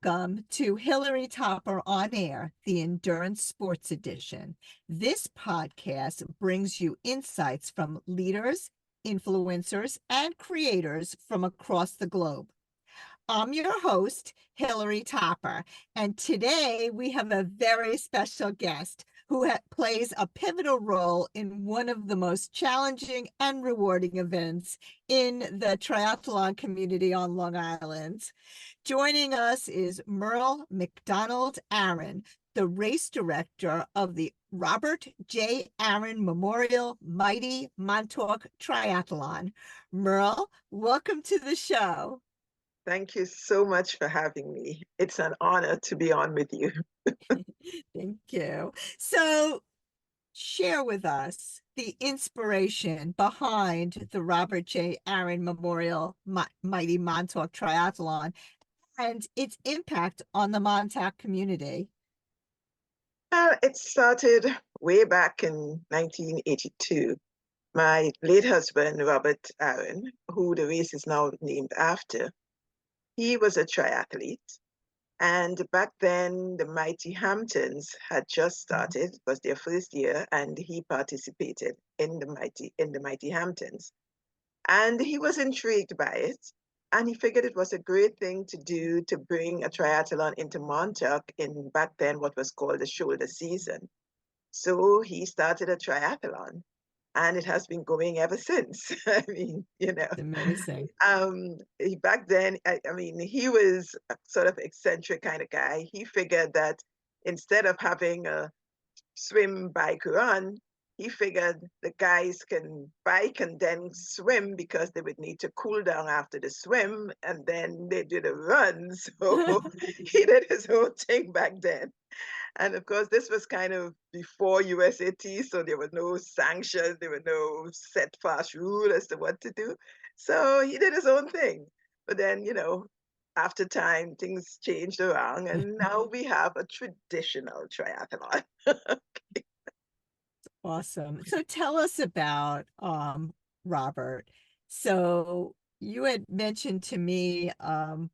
Welcome to Hilary Topper on Air, the Endurance Sports Edition. This podcast brings you insights from leaders, influencers, and creators from across the globe. I'm your host, Hilary Topper, and today we have a very special guest who plays a pivotal role in one of the most challenging and rewarding events in the triathlon community on Long Island. Joining us is Merle McDonald Aaron, the race director of the Robert J. Aaron Memorial Mighty Montauk Triathlon. Merle, welcome to the show. Thank you so much for having me. It's an honor to be on with you. Thank you. So, share with us the inspiration behind the Robert J. Aaron Memorial Mighty Montauk Triathlon and its impact on the Montauk community. It started way back in 1982. My late husband, Robert Aaron, who the race is now named after, he was a triathlete. And back then, the Mighty Hamptons had just started. It was their first year, and he participated in the Mighty Hamptons. And he was intrigued by it. And he figured it was a great thing to do to bring a triathlon into Montauk in back then what was called the shoulder season. So he started a triathlon, and it has been going ever since. I mean, It's amazing. Back then, he was a sort of eccentric kind of guy. He figured that instead of having a swim, bike, run, he figured the guys can bike and then swim because they would need to cool down after the swim, and then they did a run. So he did his own thing back then. And of course, this was kind of before USAT, so there were no sanctions, there were no set fast rule as to what to do. So he did his own thing. But then, after time, things changed around, and now we have a traditional triathlon. Awesome. So tell us about Robert. So you had mentioned to me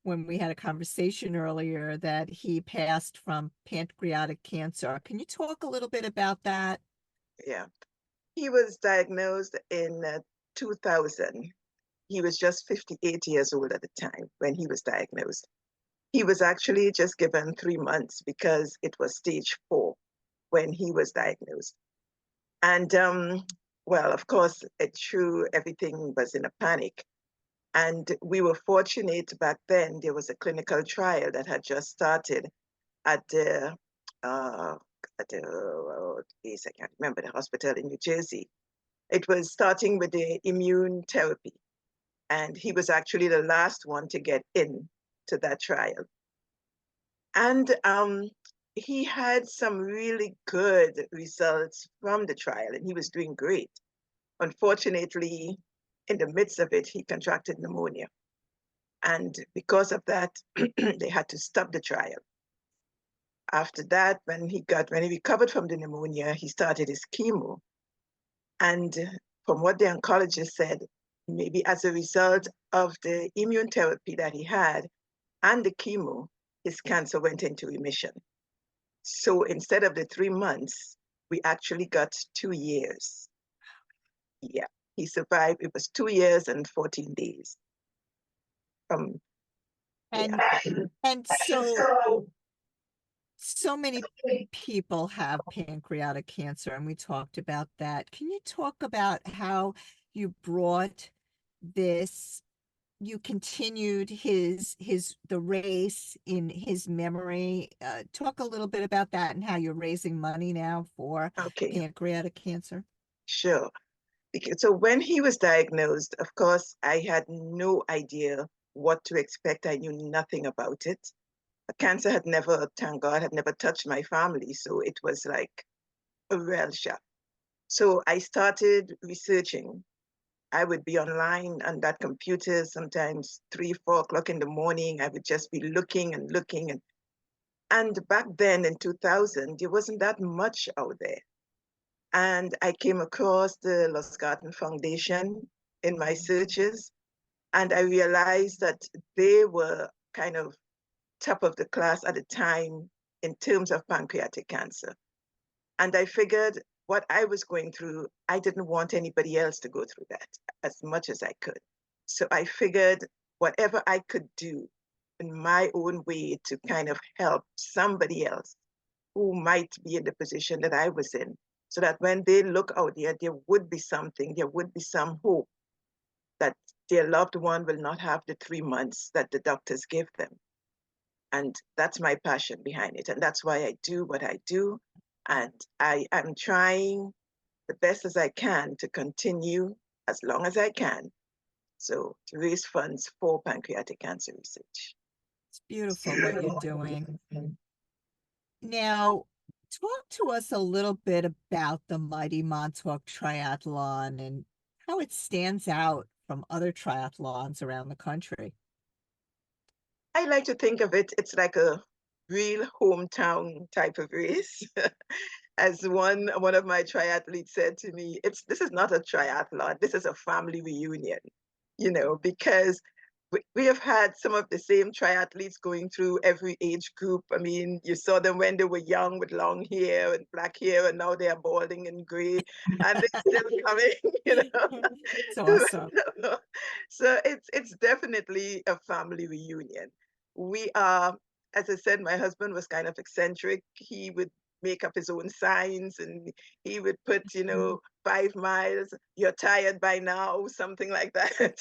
when we had a conversation earlier that he passed from pancreatic cancer. Can you talk a little bit about that? Yeah. He was diagnosed in 2000. He was just 58 years old at the time when he was diagnosed. He was actually just given 3 months because it was stage 4 when he was diagnosed. And well, of course, it true, everything was in a panic. And we were fortunate back then, there was a clinical trial that had just started at the, uh, I can't remember the hospital in New Jersey. It was starting with the immune therapy. And he was actually the last one to get in to that trial. And he had some really good results from the trial, and he was doing great. Unfortunately, in the midst of it, he contracted pneumonia. And because of that, they had to stop the trial. After that, when he recovered from the pneumonia, he started his chemo. And from what the oncologist said, maybe as a result of the immune therapy that he had and the chemo, his cancer went into remission. So instead of the 3 months, we actually got 2 years. Yeah, he survived. It was 2 years and 14 days. And yeah. and so many people have pancreatic cancer, and we talked about that. Can you talk about how you brought this, you continued the race in his memory? Talk a little bit about that and how you're raising money now for Okay, pancreatic cancer. sure. So when he was diagnosed, of course, I had no idea what to expect. I knew nothing about it. Cancer had never, thank God, had never touched my family. So it was like a real shock. So I started researching. I would be online on that computer sometimes 3, 4 o'clock in the morning. I would just be looking and looking. And back then in 2000, there wasn't that much out there. And I came across the Lost Garden Foundation in my searches. And I realized that they were kind of top of the class at the time in terms of pancreatic cancer. And I figured what I was going through, I didn't want anybody else to go through that as much as I could. So I figured whatever I could do in my own way to kind of help somebody else who might be in the position that I was in, so that when they look out there would be something, there would be some hope that their loved one will not have the 3 months that the doctors give them. And that's my passion behind it. And that's why I do what I do. And I am trying the best as I can to continue as long as I can. So to raise funds for pancreatic cancer research. It's beautiful what you're doing. Now, talk to us a little bit about the mighty Montauk Triathlon and how it stands out from other triathlons around the country. I like to think of it, it's like a real hometown type of race. As one of my triathletes said to me, this is not a triathlon, this is a family reunion, because we have had some of the same triathletes going through every age group. I mean, you saw them when they were young with long hair and black hair, and now they are balding and gray, and they're still coming. It's awesome. So it's definitely a family reunion. We are, as I said, my husband was kind of eccentric. He would make up his own signs, and he would put, 5 miles, you're tired by now, something like that,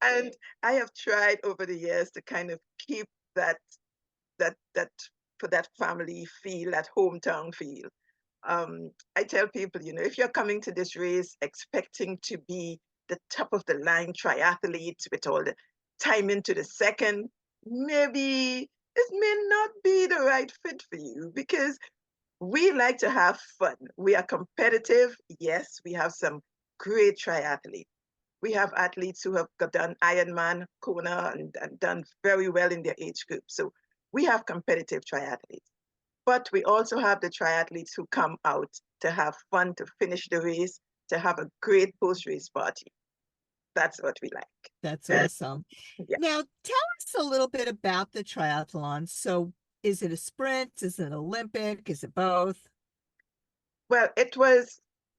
And I have tried over the years to kind of keep that for that family feel, that hometown feel. I tell people, if you're coming to this race expecting to be the top of the line triathlete with all the time into the second, maybe this may not be the right fit for you, because we like to have fun. We are competitive. Yes, we have some great triathletes. We have athletes who have done Ironman, Kona, and done very well in their age group. So we have competitive triathletes. But we also have the triathletes who come out to have fun, to finish the race, to have a great post-race party. That's what we like. That's awesome. Yeah. Now, tell us a little bit about the triathlon. So, is it a sprint? Is it Olympic? Is it both? Well,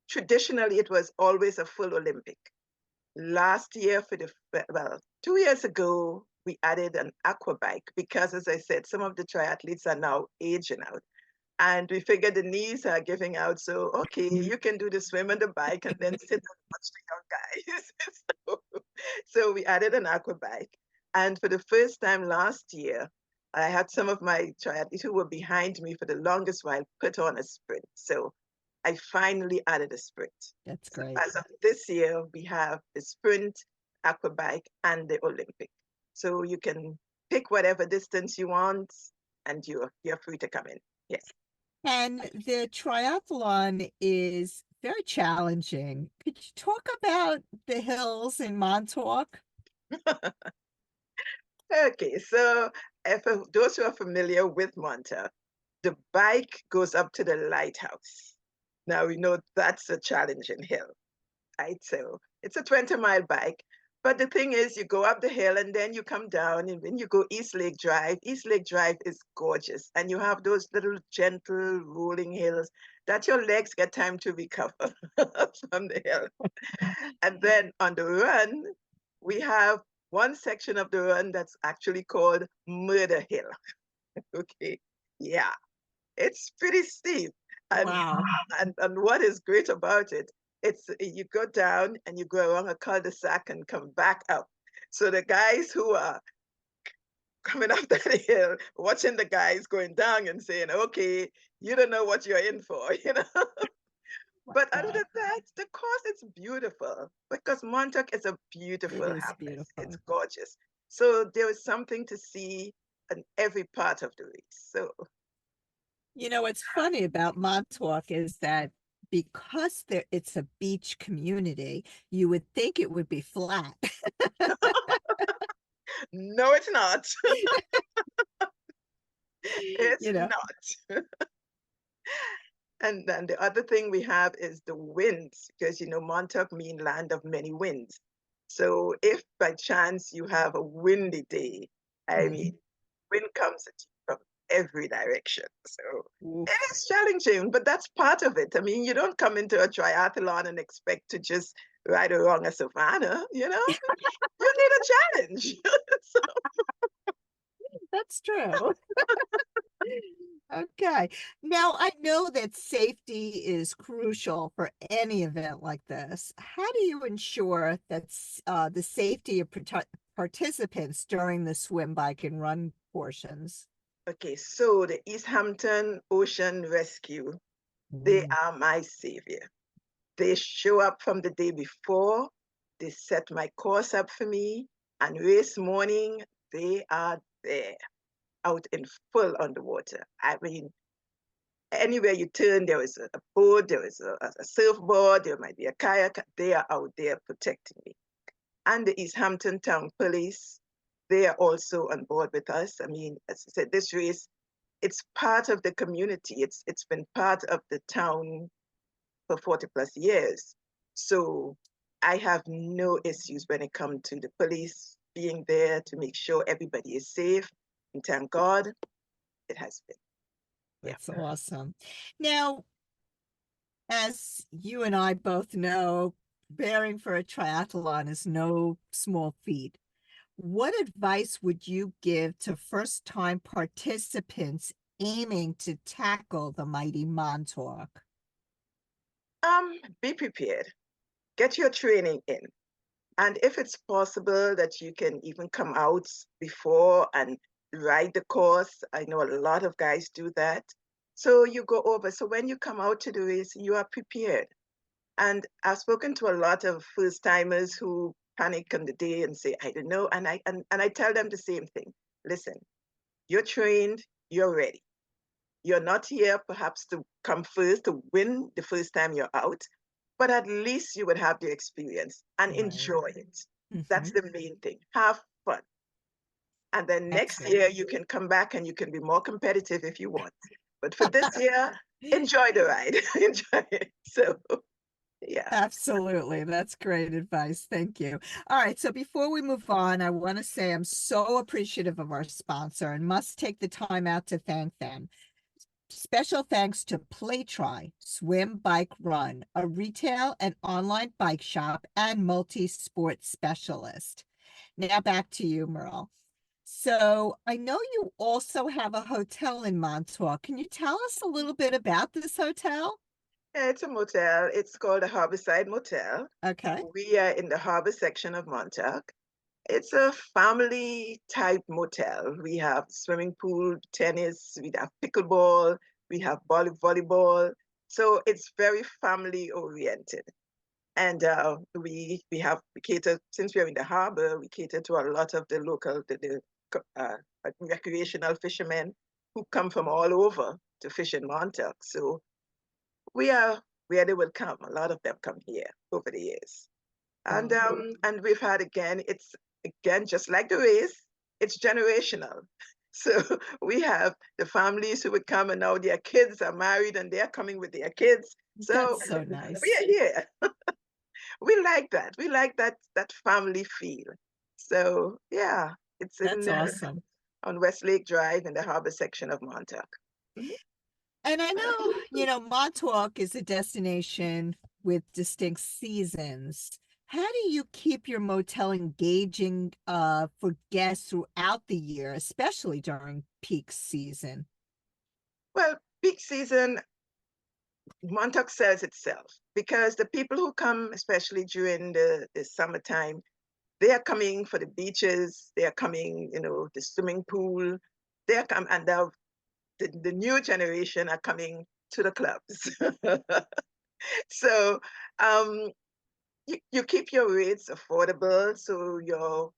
traditionally, it was always a full Olympic. Last year, 2 years ago, we added an aqua bike because, as I said, some of the triathletes are now aging out. And we figured the knees are giving out. So, okay, you can do the swim and the bike and then sit and watch the young guys. so we added an aqua bike. And for the first time last year, I had some of my triathletes who were behind me for the longest while put on a sprint. So I finally added a sprint. That's great. As of this year, we have the sprint, aqua bike, and the Olympic. So you can pick whatever distance you want, and you're free to come in. Yes. And the triathlon is very challenging. Could you talk about the hills in Montauk? Okay, so those who are familiar with Montauk, the bike goes up to the lighthouse. Now we know that's a challenging hill, right? So it's a 20-mile bike. But the thing is, you go up the hill and then you come down, and when you go East Lake Drive is gorgeous. And you have those little gentle rolling hills that your legs get time to recover from the hill. And then on the run, we have one section of the run that's actually called Murder Hill. Okay, yeah, it's pretty steep. And, Wow. and what is great about it, you go down and you go around a cul-de-sac and come back up. So the guys who are coming up that hill, watching the guys going down and saying, okay, you don't know what you're in for, But other than that, the course is beautiful because Montauk is a beautiful It is hamlet. beautiful. It's gorgeous. So there is something to see in every part of the race. So what's funny about Montauk is that because it's a beach community, you would think it would be flat. no, it's not. It's not. And then the other thing we have is the winds, because Montauk means land of many winds. So if by chance you have a windy day, I mean, wind comes at you from every direction. So Oof. it is challenging, but that's part of it. I mean, you don't come into a triathlon and expect to just ride along a savannah, you know? You need a challenge. So, That's true. Okay. Now, I know that safety is crucial for any event like this. How do you ensure that the safety of participants during the swim, bike, and run portions? okay, so the East Hampton Ocean Rescue, they Ooh, are my savior. They show up from the day before, they set my course up for me, and race morning, they are there, out in full underwater. I mean, anywhere you turn, there is a boat, there is a surfboard, there might be a kayak. They are out there protecting me. And the East Hampton Town Police, they are also on board with us. I mean, as I said, this race, it's part of the community. It's been part of the town for 40 plus years. So I have no issues when it comes to the police being there to make sure everybody is safe. And thank God it has been. Yeah. that's awesome. Now, as you and I both know, preparing for a triathlon is no small feat. What advice would you give to first-time participants aiming to tackle the mighty Montauk? Be prepared. Get your training in. And if it's possible that you can even come out before and ride the course, I know a lot of guys do that. So you go over. So when you come out to the race, you are prepared. And I've spoken to a lot of first timers who panic on the day and say, I don't know. And I tell them the same thing. Listen, you're trained, you're ready. You're not here perhaps to come first, to win the first time you're out, but at least you would have the experience and Right. enjoy it. That's Mhm. the main thing. Have fun. And then next Excellent. year you can come back and you can be more competitive if you want. But for this year, enjoy the ride. Enjoy it. So yeah. Absolutely. That's great advice. Thank you. All right. So before we move on, I want to say I'm so appreciative of our sponsor and must take the time out to thank them. Special thanks to Playtry, Swim, Bike, Run, a retail and online bike shop and multi-sport specialist. Now back to you, Merle. So I know you also have a hotel in Montauk. Can you tell us a little bit about this hotel? Yeah, it's a motel. It's called a Harborside Motel. Okay. We are in the harbor section of Montauk. It's a family type motel. We have swimming pool, tennis, we have pickleball, we have volleyball. So it's very family oriented. And we cater, since we're in the harbor, we cater to a lot of the local, recreational fishermen who come from all over to fish in Montauk. So we are where they will come. A lot of them come here over the years. And we've had again, it's again just like the race, it's generational. So we have the families who would come and now their kids are married and they're coming with their kids. So That's so we nice. are here. We like that. We like that family feel. So yeah, it's That's in awesome. on Westlake Drive in the harbor section of Montauk. Mhm. And I know, Montauk is a destination with distinct seasons. How do you keep your motel engaging for guests throughout the year, especially during peak season? Well, peak season, Montauk sells itself because the people who come, especially during the summertime, they are coming for the beaches, they are coming, the swimming pool, they are come and the new generation are coming to the clubs. So um, you keep your rates affordable so your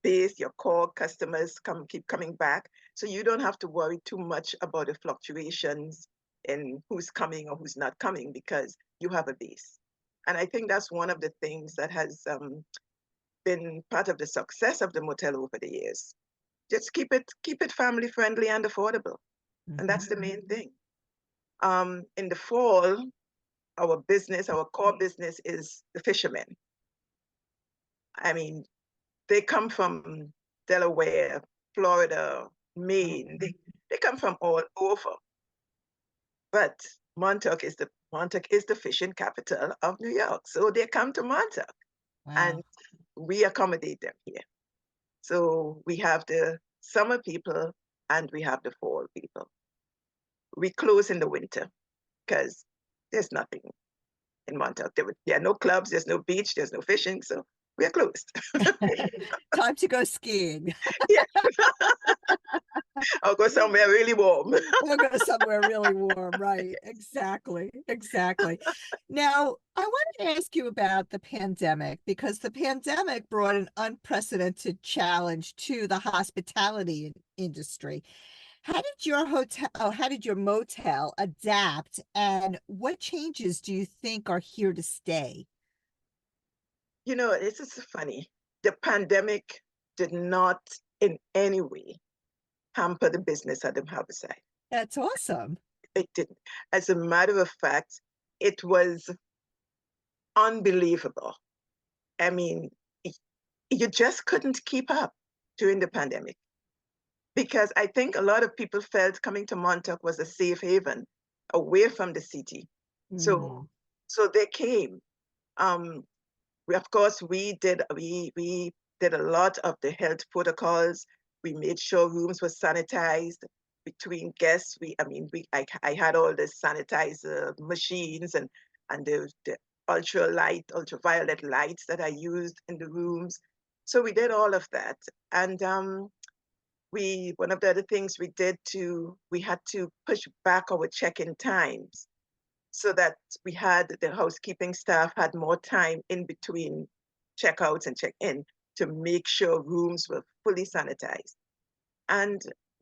base, your core customers keep coming back. So you don't have to worry too much about the fluctuations in who's coming or who's not coming because you have a base. And I think that's one of the things that has been part of the success of the motel over the years. Just keep it family friendly and affordable. And that's the main thing. In the fall, our core business is the fishermen. I mean, they come from Delaware, Florida, Maine. They come from all over. But Montauk is the fishing capital of New York. So they come to Montauk and Wow. we accommodate them here. So we have the summer people and we have the fall people. We close in the winter because there's nothing in Montauk. There are no clubs, there's no beach, there's no fishing, so we're closed. Time to go skiing. Yeah. I'll go somewhere really warm. We'll go somewhere really warm, right? Exactly, exactly. Now, I wanted to ask you about the pandemic because the pandemic brought an unprecedented challenge to the hospitality industry. How did your motel adapt, and what changes do you think are here to stay? You know, this is funny. The pandemic did not in any way hamper the business at the Harborside. That's awesome. It didn't. As a matter of fact, it was unbelievable. I mean, you just couldn't keep up during the pandemic because I think a lot of people felt coming to Montauk was a safe haven away from the city. So, Mm. so they came. Um, of course, we did a lot of the health protocols. We made sure rooms were sanitized between guests. I had all the sanitizer machines and the ultraviolet lights that I used in the rooms. So we did all of that. And one of the other things we had to push back our check-in times so that the housekeeping staff had more time in between checkouts and check-in to make sure rooms were fully sanitized. And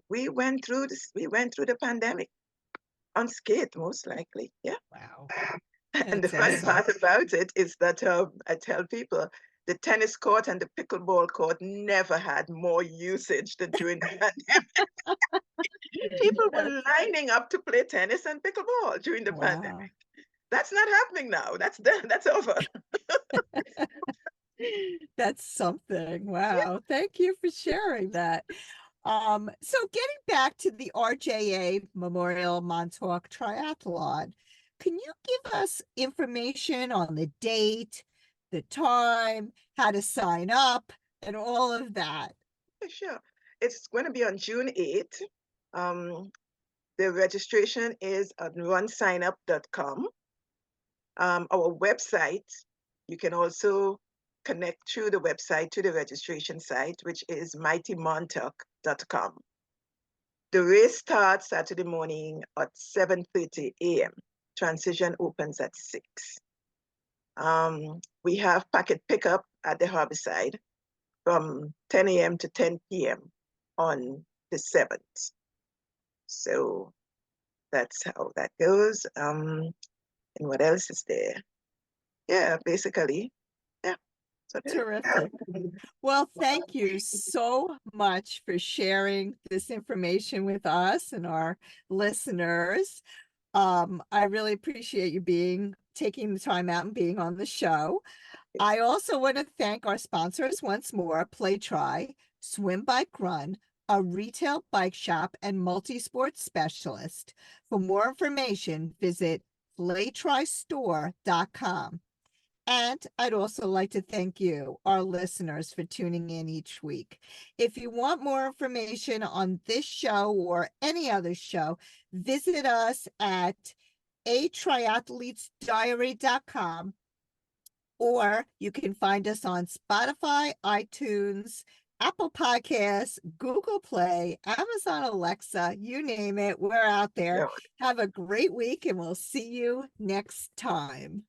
we went through the pandemic unscathed, most likely. Yeah. Wow. And the That's funny awesome. part about it is that I tell people the tennis court and the pickleball court never had more usage than during the pandemic. People were lining up to play tennis and pickleball during the Wow. pandemic. That's not happening now. That's done. That's over. That's something. Yeah, Wow. Thank you for sharing that. So getting back to the RJA Memorial Montauk Triathlon, can you give us information on the date, the time, how to sign up, and all of that? sure. It's going to be on June 8th. The registration is at runsignup.com. Our website, you can also connect through the website to the registration site, which is mightymontauk.com. The race starts Saturday morning at 7:30 a.m. Transition opens at 6. We have packet pickup at the Harborside from 10 a.m. to 10 p.m. on the 7th. So that's how that goes. And what else is there? Yeah, basically, yeah. So Terrific. Well, thank you so much for sharing this information with us and our listeners. I really appreciate you taking the time out and being on the show. I also want to thank our sponsors once more, Play Try, Swim Bike Run, a retail bike shop and multi-sport specialist. For more information, visit playtrystore.com. And I'd also like to thank you, our listeners, for tuning in each week. If you want more information on this show or any other show, visit us at atriathletesdiary.com, or you can find us on Spotify, iTunes, Apple Podcasts, Google Play, Amazon Alexa, you name it, we're out there. yeah. Have a great week, and we'll see you next time.